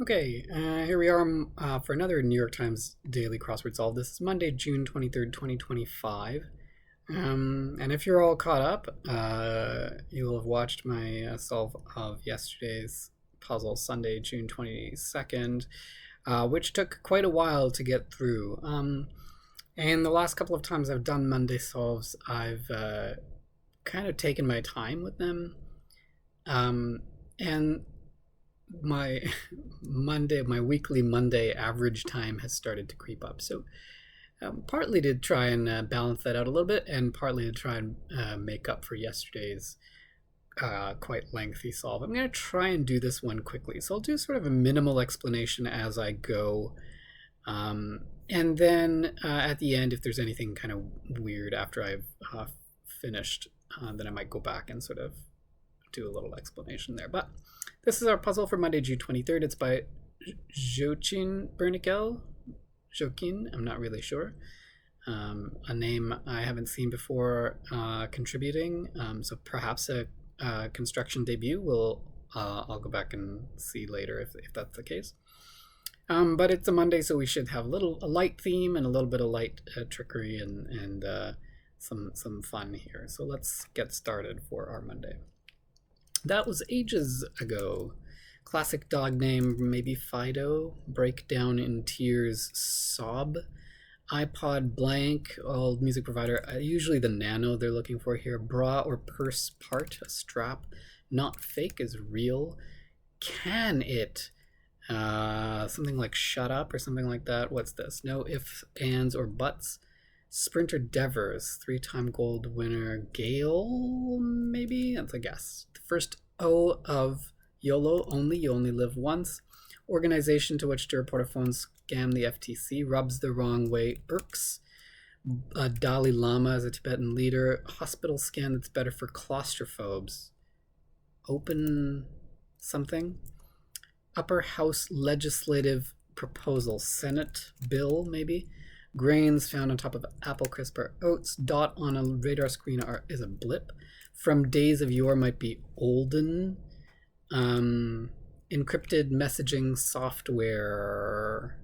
Okay, here we are for another New York Times Daily Crossword Solve. This is Monday, June 23rd, 2025. And if you're all caught up, you'll have watched my solve of yesterday's puzzle, Sunday, June 22nd, which took quite a while to get through. And the last couple of times I've done Monday solves, I've kind of taken my time with them. And my my weekly Monday average time has started to creep up. So partly to try and balance that out a little bit, and partly to try and make up for yesterday's quite lengthy solve. I'm going to try and do this one quickly. So I'll do sort of a minimal explanation as I go. And then at the end, if there's anything kind of weird after I've finished, then I might go back and sort of do a little explanation there. But this is our puzzle for Monday, June 23rd. It's by Joachim Bernickel. Joachim, I'm not really sure. A name I haven't seen before contributing. So perhaps a construction debut. I'll go back and see later if that's the case. But it's a Monday, so we should have a light theme and a little bit of light trickery and some fun here. So let's get started for our Monday. That was ages ago. Classic dog name, maybe Fido. Breakdown in tears, sob. iPod blank, old music provider. Usually the Nano they're looking for here. Bra or purse part, a strap. Not fake is real. Can it? Something like shut up or something like that. What's this? No ifs, ands, or buts. Sprinter Devers, 3-time gold winner. Gale, maybe? That's a guess. The first O of YOLO, only, you only live once. Organization to which to report a phone scam, the FTC. Rubs the wrong way, irks. Dalai Lama is a Tibetan leader. Hospital scan that's better for claustrophobes. Open something. Upper House legislative proposal. Senate bill, maybe. Grains found on top of apple crisp or oats. Dot on a radar screen is a blip. From days of yore might be olden. Encrypted messaging software.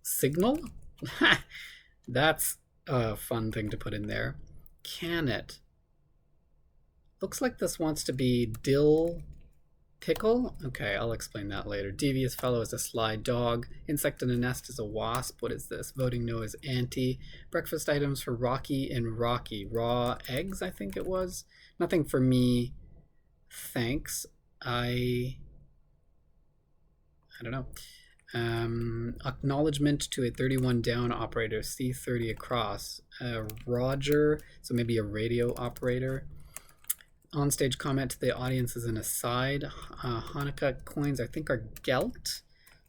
Signal? That's a fun thing to put in there. Can it? Looks like this wants to be dill pickle? Okay, I'll explain that later. Devious fellow is a sly dog. Insect in a nest is a wasp. What is this? Voting no is anti. Breakfast items for Rocky and Rocky. Raw eggs, I think it was. Nothing for me. Thanks. I don't know. Acknowledgement to a 31 down operator. C30 across. Roger, so maybe a radio operator. On-stage comment to the audience is an aside. Hanukkah coins, I think, are gelt.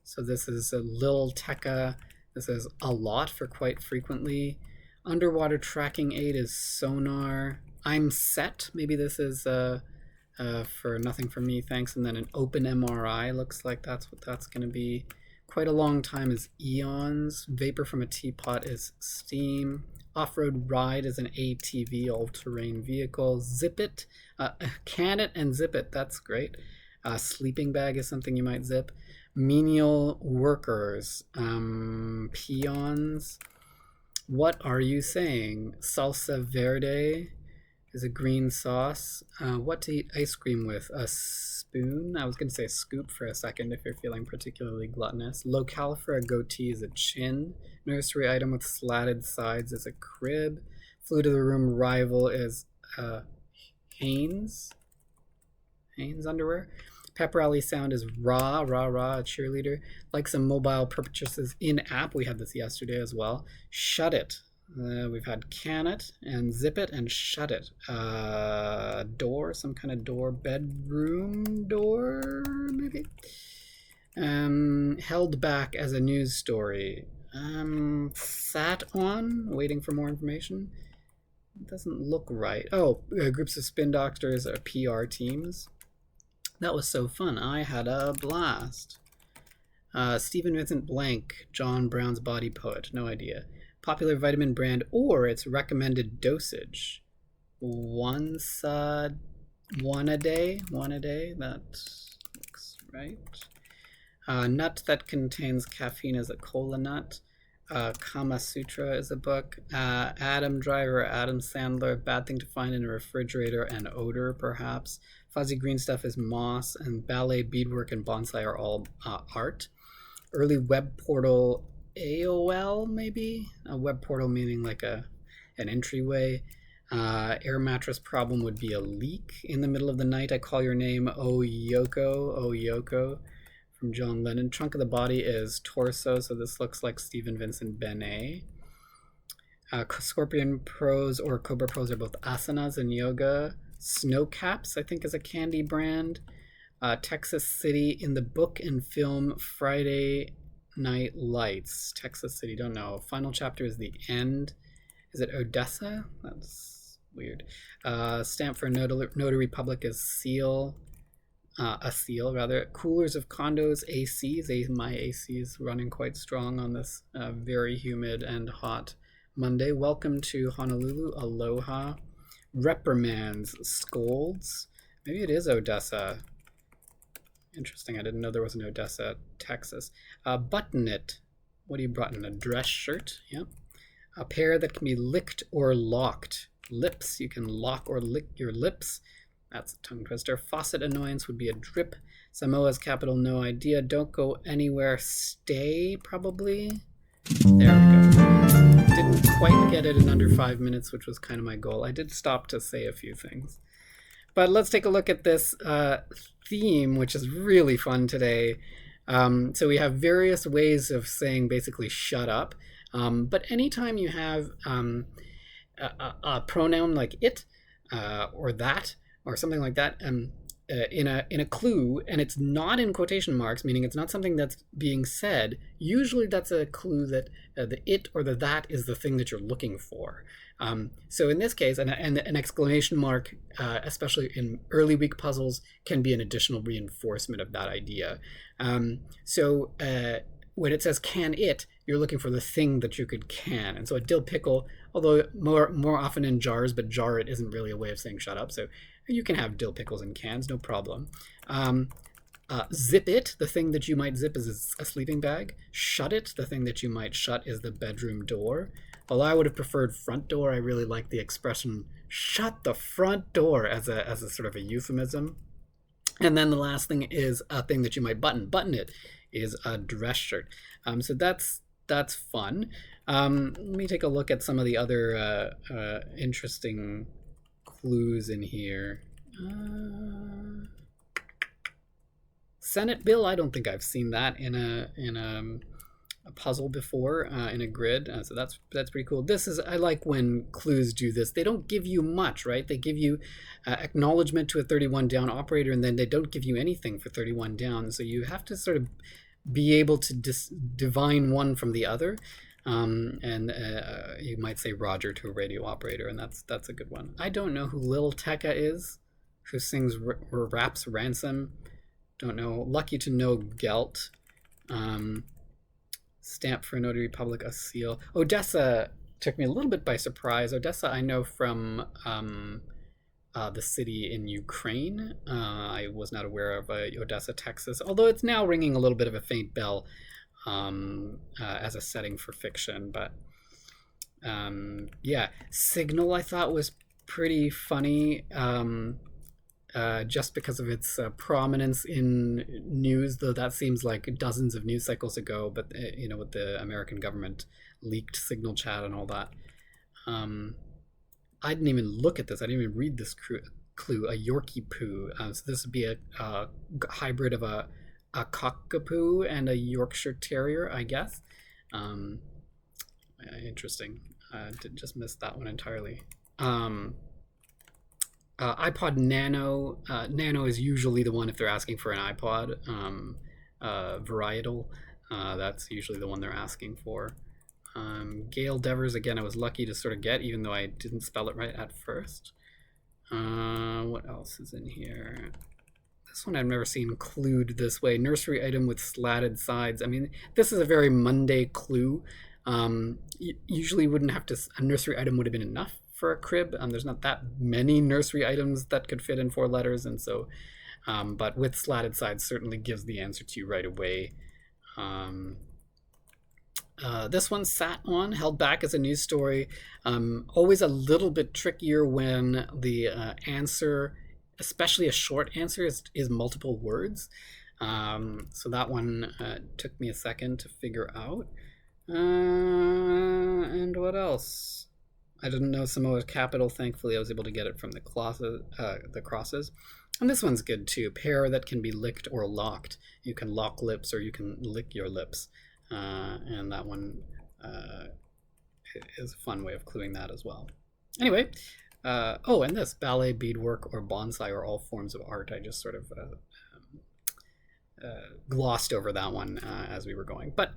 So this is a lil tekka. This is a lot for quite frequently. Underwater tracking aid is sonar. I'm set. Maybe this is for nothing for me, thanks. And then an open MRI looks like that's what that's going to be. Quite a long time is eons. Vapor from a teapot is steam. Off-road ride is an ATV, all-terrain vehicle. Zip it, can it and zip it. That's great. Sleeping bag is something you might zip. Menial workers, peons. What are you saying? Salsa verde is a green sauce. What to eat ice cream with? A spoon? I was going to say a scoop for a second if you're feeling particularly gluttonous. Locale for a goatee is a chin. Nursery item with slatted sides is a crib. Flew to the room rival is Hanes. Hanes underwear. Pep rally sound is rah, rah, rah, a cheerleader. Like some mobile purchases in app. We had this yesterday as well. Shut it. We've had can it and zip it and shut it. Door, some kind of door. Bedroom door, maybe. Held back as a news story. Sat on, waiting for more information. It doesn't look right. Oh, groups of spin doctors are PR teams. That was so fun. I had a blast. Stephen Vincent Blank, John Brown's body poet. No idea. Popular vitamin brand or its recommended dosage. One a day. That looks right. Nut that contains caffeine is a cola nut. Kama Sutra is a book. Adam Driver, Adam Sandler, Bad Thing to Find in a Refrigerator and Odor, perhaps. Fuzzy Green Stuff is moss, and ballet, beadwork, and bonsai are all art. Early web portal AOL, maybe? A web portal meaning like an entryway. Air mattress problem would be a leak. In the middle of the night, I call your name, oh Yoko, from John Lennon. Trunk of the body is torso, so this looks like Stephen Vincent Benet. Scorpion pose or cobra pose are both asanas in yoga. Snow Caps, I think, is a candy brand. Texas City in the book and film Friday Night Lights. Texas City, don't know. Final chapter is the end. Is it Odessa? That's weird. Stamp for Notary Public is seal. A seal, rather. Coolers of condos, ACs. My AC is running quite strong on this very humid and hot Monday. Welcome to Honolulu. Aloha. Reprimands, scolds. Maybe it is Odessa. Interesting. I didn't know there was an Odessa, Texas. Button it. What do you button? A dress shirt. Yep. A pair that can be licked or locked. Lips. You can lock or lick your lips. That's a tongue twister. Faucet annoyance would be a drip. Samoa's capital, no idea. Don't go anywhere. Stay, probably. There we go. Didn't quite get it in under 5 minutes, which was kind of my goal. I did stop to say a few things. But let's take a look at this theme, which is really fun today. So we have various ways of saying basically shut up. But anytime you have a pronoun like it or that, or something like that, in a clue, and it's not in quotation marks, meaning it's not something that's being said, usually that's a clue that the it or the that is the thing that you're looking for. So in this case, an exclamation mark, especially in early week puzzles, can be an additional reinforcement of that idea. So when it says can it, you're looking for the thing that you could can. And so a dill pickle, although more often in jars, but jar it isn't really a way of saying shut up. So you can have dill pickles in cans, no problem. Zip it, the thing that you might zip is a sleeping bag. Shut it, the thing that you might shut is the bedroom door. Although I would have preferred front door, I really like the expression shut the front door as a sort of a euphemism. And then the last thing is a thing that you might button. Button it is a dress shirt. So that's fun. Let me take a look at some of the other interesting clues in here. Senate bill, I don't think I've seen that in a puzzle before, in a grid. So that's pretty cool. I like when clues do this. They don't give you much, right? They give you acknowledgement to a 31 down operator, and then they don't give you anything for 31 down. So you have to sort of be able to divine one from the other. You might say Roger to a radio operator, and that's a good one. I don't know who Lil Tecca is, who sings raps Ransom. Don't know. Lucky to know Gelt. Stamp for Notary Public, a seal. Odessa took me a little bit by surprise. Odessa I know from the city in Ukraine. I was not aware of Odessa, Texas, although it's now ringing a little bit of a faint bell as a setting for fiction. But yeah, Signal I thought was pretty funny, just because of its prominence in news, though that seems like dozens of news cycles ago. But with the American government leaked Signal chat and all that. I didn't even look at this. I didn't even read this clue. A Yorkie poo. So this would be a hybrid of a Cockapoo and a Yorkshire Terrier, I guess. Interesting. Did just miss that one entirely. iPod Nano. Nano is usually the one if they're asking for an iPod. Varietal. That's usually the one they're asking for. Gail Devers, again, I was lucky to sort of get, even though I didn't spell it right at first. What else is in here? This one I've never seen clued this way. Nursery item with slatted sides. I mean, this is a very Monday clue. Usually wouldn't have to, a nursery item would have been enough for a crib. There's not that many nursery items that could fit in 4 letters, and so but with slatted sides certainly gives the answer to you right away. This one sat on, held back as a news story. Always a little bit trickier when the answer, especially a short answer, is multiple words. So that one took me a second to figure out. And what else? I didn't know Samoa's capital. Thankfully, I was able to get it from the crosses. And this one's good too. Pair that can be licked or locked. You can lock lips or you can lick your lips. And that one is a fun way of cluing that as well. Anyway, and this ballet, beadwork, or bonsai are all forms of art. I just sort of glossed over that one as we were going. But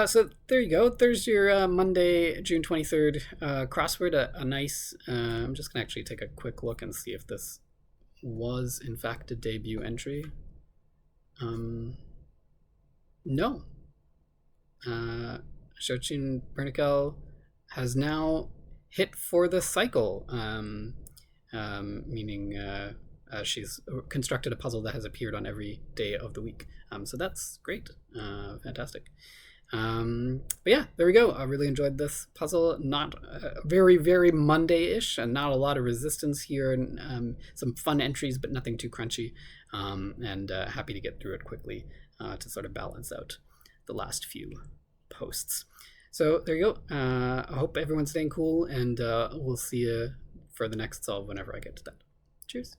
so there you go. There's your Monday, June 23rd crossword. A nice. I'm just gonna actually take a quick look and see if this was in fact a debut entry. No. Shochin Bernikel has now hit for the cycle, meaning she's constructed a puzzle that has appeared on every day of the week. So that's great. Fantastic. But yeah, there we go. I really enjoyed this puzzle. Not very, very Monday-ish, and not a lot of resistance here, and some fun entries, but nothing too crunchy. And happy to get through it quickly to sort of balance out the last few posts. So there you go. I hope everyone's staying cool, and we'll see you for the next solve whenever I get to that. Cheers.